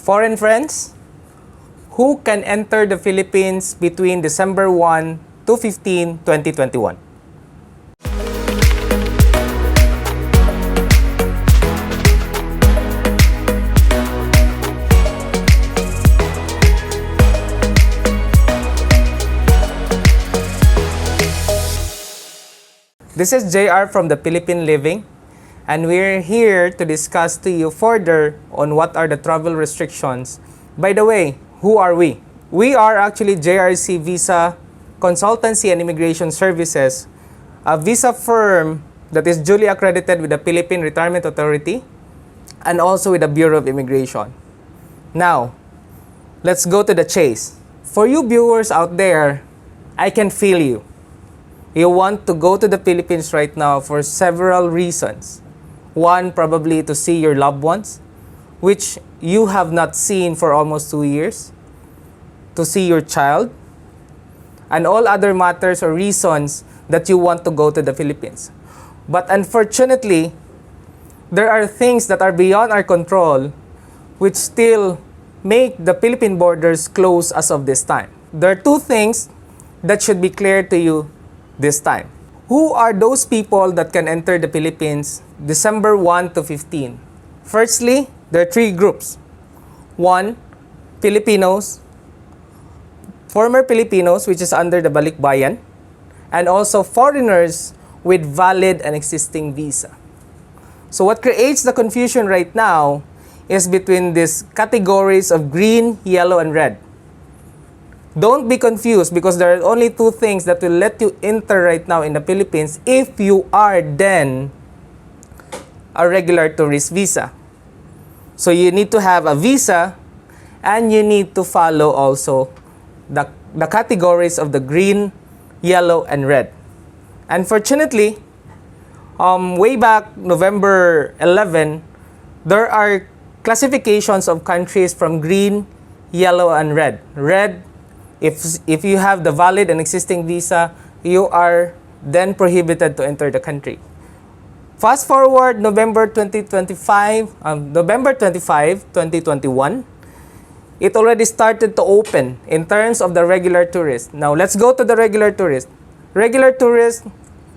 Foreign friends who can enter the Philippines between December 1 to 15, 2021. This is JR from the Philippine Living, and we're here to discuss to you further on what are the travel restrictions. By the way, who are we? We are actually JRC Visa Consultancy and Immigration Services, a visa firm that is duly accredited with the Philippine Retirement Authority and also with the Bureau of Immigration. Now, let's go to the chase. For you viewers out there, I can feel you. You want to go to the Philippines right now for several reasons. One, probably to see your loved ones, which you have not seen for almost 2 years. To see your child, and all other matters or reasons that you want to go to the Philippines. But unfortunately, there are things that are beyond our control which still make the Philippine borders closed as of this time. There are two things that should be clear to you this time. Who are those people that can enter the Philippines December 1 to 15? Firstly, there are three groups. One, Filipinos, former Filipinos, which is under the Balikbayan, and also foreigners with valid and existing visa. So what creates the confusion right now is between these categories of green, yellow, and red. Don't be confused because there are only two things that will let you enter right now in the Philippines if you are then a regular tourist visa. So you need to have a visa and you need to follow also the categories of the green, yellow, and red. Unfortunately, way back November 11, there are classifications of countries from green, yellow, and red. Red, if you have the valid and existing visa, you are then prohibited to enter the country. Fast forward November 25, 2021, it already started to open in terms of the regular tourists. Now, let's go to the regular tourists. Regular tourists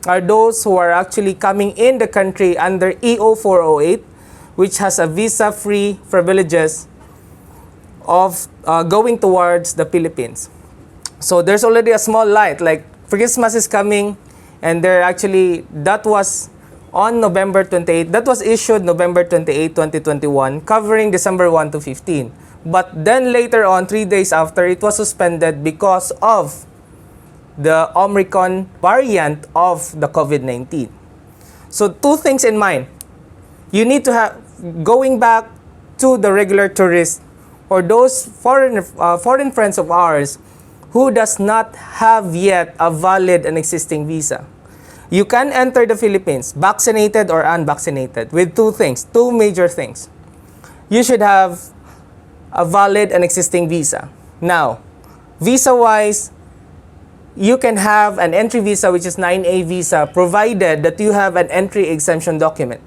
are those who are actually coming in the country under EO 408, which has a visa-free privileges of going towards the Philippines. So there's already a small light, like Christmas is coming, and that was on November 28, that was issued November 28, 2021, covering December 1 to 15. But then later on, 3 days after, it was suspended because of the Omicron variant of the COVID-19. So two things in mind. You need to have, going back to the regular tourists or those foreign friends of ours who does not have yet a valid and existing visa. You can enter the Philippines, vaccinated or unvaccinated, with two major things. You should have a valid and existing visa. Now, visa-wise, you can have an entry visa, which is 9A visa, provided that you have an entry exemption document.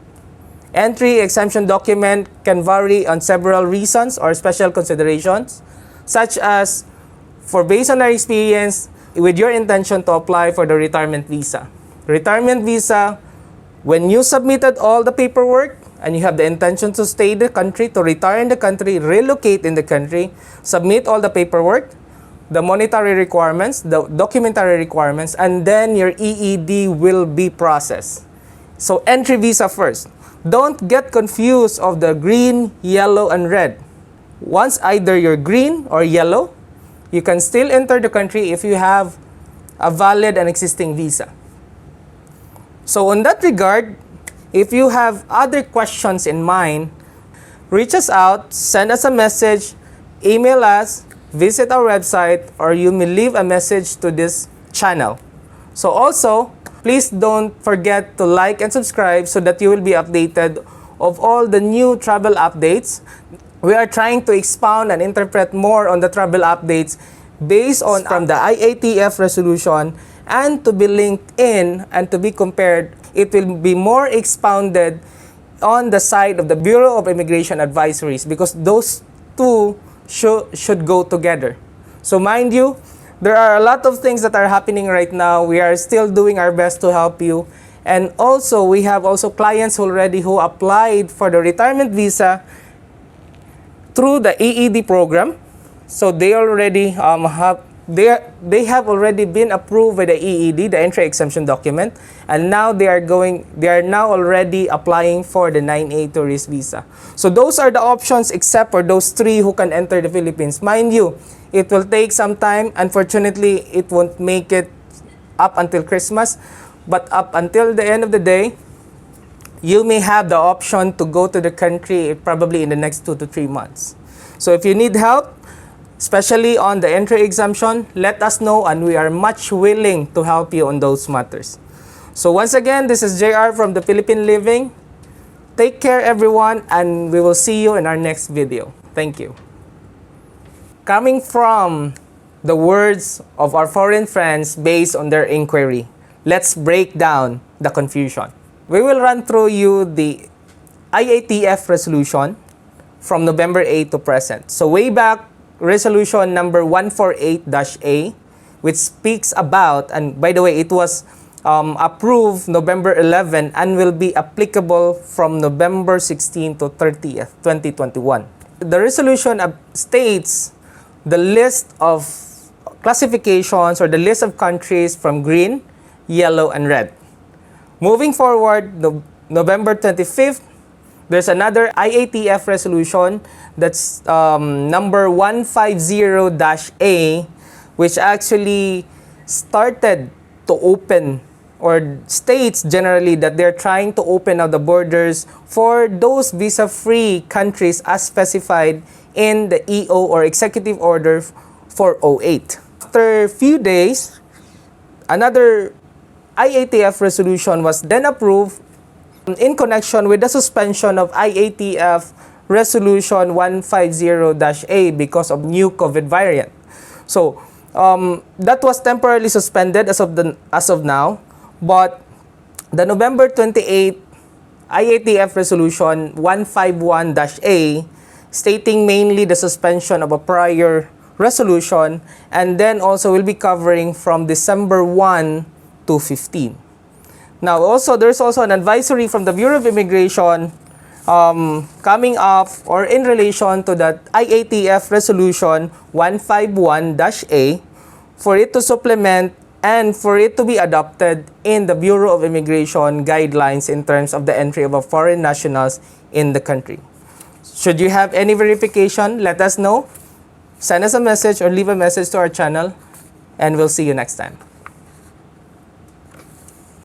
Entry exemption document can vary on several reasons or special considerations, such as based on our experience, with your intention to apply for the retirement visa. Retirement visa, when you submitted all the paperwork and you have the intention to stay in the country, to retire in the country, relocate in the country, submit all the paperwork, the monetary requirements, the documentary requirements, and then your EED will be processed. So entry visa first. Don't get confused of the green, yellow, and red. Once either you're green or yellow, you can still enter the country if you have a valid and existing visa. So in that regard, if you have other questions in mind, reach us out, send us a message, email us, visit our website, or you may leave a message to this channel. So also, please don't forget to like and subscribe so that you will be updated of all the new travel updates. We are trying to expound and interpret more on the travel updates based on from the IATF resolution and to be linked in and to be compared. It will be more expounded on the side of the Bureau of Immigration Advisories because those two should go together. So mind you, there are a lot of things that are happening right now. We are still doing our best to help you. And also, we have also clients already who applied for the retirement visa through the EED program. So they already they have already been approved by the EED, the entry exemption document, and now they are now already applying for the 9A tourist visa. So those are the options except for those three who can enter the Philippines. Mind you, it will take some time. Unfortunately, it won't make it up until Christmas, but up until the end of the day, you may have the option to go to the country probably in the next 2 to 3 months. So if you need help, especially on the entry exemption, let us know and we are much willing to help you on those matters. So once again, this is JR from the Philippine Living. Take care everyone, and we will see you in our next video. Thank you. Coming from the words of our foreign friends based on their inquiry, let's break down the confusion. We will run through you the IATF resolution from November 8 to present. So way back, resolution number 148-A, which speaks about, and by the way, it was approved November 11 and will be applicable from November 16 to 30th, 2021. The resolution states the list of classifications or the list of countries from green, yellow, and red. Moving forward, November 25th, there's another IATF resolution that's number 150-A, which actually started to open or states generally that they're trying to open up the borders for those visa-free countries as specified in the EO or Executive Order 408. After a few days, another IATF resolution was then approved in connection with the suspension of IATF Resolution 150-A because of new COVID variant. So that was temporarily suspended as of now, but the November 28 IATF Resolution 151-A, stating mainly the suspension of a prior resolution, and then also will be covering from December 1 to 15. Now also, there's also an advisory from the Bureau of Immigration coming up or in relation to that IATF Resolution 151-A for it to supplement and for it to be adopted in the Bureau of Immigration guidelines in terms of the entry of foreign nationals in the country. Should you have any verification, let us know. Send us a message or leave a message to our channel, and we'll see you next time.